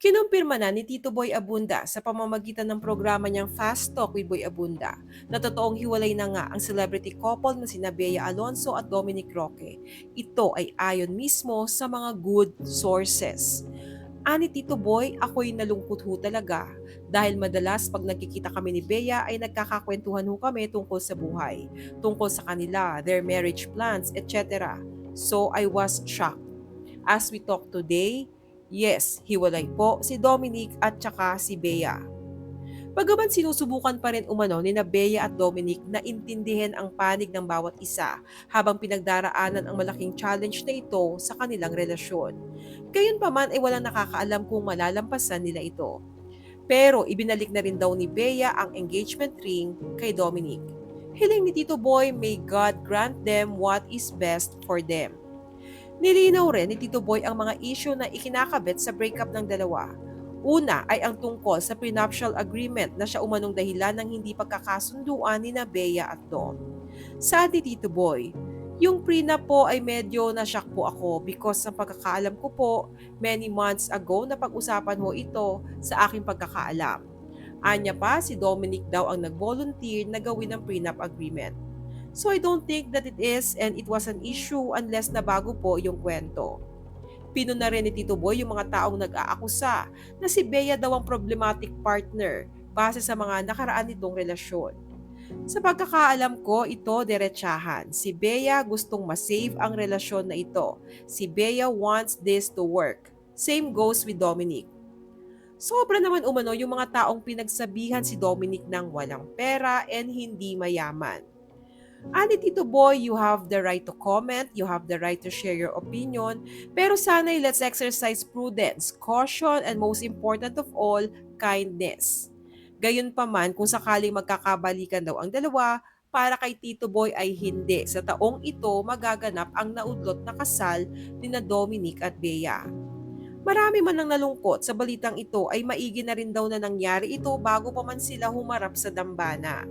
Kinumpirma na ni Tito Boy Abunda sa pamamagitan ng programa niyang Fast Talk with Boy Abunda na totoong hiwalay na nga ang celebrity couple na sina Bea Alonso at Dominic Roque. Ito ay ayon mismo sa mga good sources. Ani Tito Boy, ako'y nalungkot ho talaga dahil madalas pag nagkikita kami ni Bea ay nagkakakwentuhan ho kami tungkol sa buhay, tungkol sa kanila, their marriage plans, etc. So I was shocked. As we talk today, yes, hiwalay po si Dominic at saka si Bea. Bagaman sinusubukan pa rin umano ni na Bea at Dominic na intindihin ang panig ng bawat isa habang pinagdaraanan ang malaking challenge na ito sa kanilang relasyon. Gayunpaman ay walang nakakaalam kung malalampasan nila ito. Pero ibinalik na rin daw ni Bea ang engagement ring kay Dominic. Hiling ni Tito Boy, may God grant them what is best for them. Nilinaw rin ni Tito Boy ang mga issue na ikinakabit sa breakup ng dalawa. Una ay ang tungkol sa prenuptial agreement na siya umanong dahilan ng hindi pagkakasunduan ni na Bea at Dom. Sabi ni Tito Boy, yung prenup po ay medyo na-shock po ako because sa pagkakaalam ko po, many months ago na pag-usapan ho ito sa aking pagkakaalam. Anya pa, si Dominic daw ang nag-volunteer na gawin ang prenup agreement. So I don't think that it is and it was an issue unless na bago po yung kwento. Pino na rin ni Tito Boy yung mga taong nag-aakusa na si Bea daw ang problematic partner base sa mga nakaraan nitong relasyon. Sa pagkakaalam ko, ito diretsahan. Si Bea gustong masave ang relasyon na ito. Si Bea wants this to work. Same goes with Dominic. Sobra naman umano yung mga taong pinagsabihan si Dominic ng walang pera and hindi mayaman. Ani Tito Boy, you have the right to comment, you have the right to share your opinion, pero sana'y let's exercise prudence, caution, and most important of all, kindness. Gayunpaman kung sakaling magkakabalikan daw ang dalawa, para kay Tito Boy ay hindi. Sa taong ito magaganap ang naudlot na kasal ni na Dominic at Bea. Marami man ang nalungkot sa balitang ito ay maigi na rin daw na nangyari ito bago pa man sila humarap sa dambana.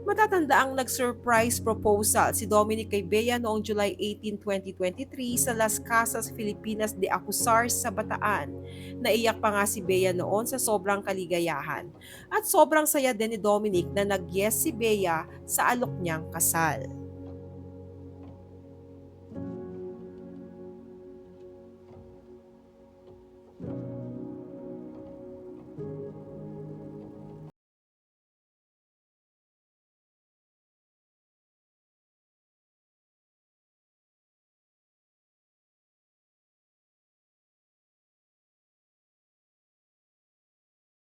Matatanda ang nag-surprise proposal si Dominic kay Bea noong July 18, 2023 sa Las Casas, Filipinas de Acusar sa Bataan. Naiyak pa nga si Bea noon sa sobrang kaligayahan. At sobrang saya din ni Dominic na nag-yes si Bea sa alok niyang kasal.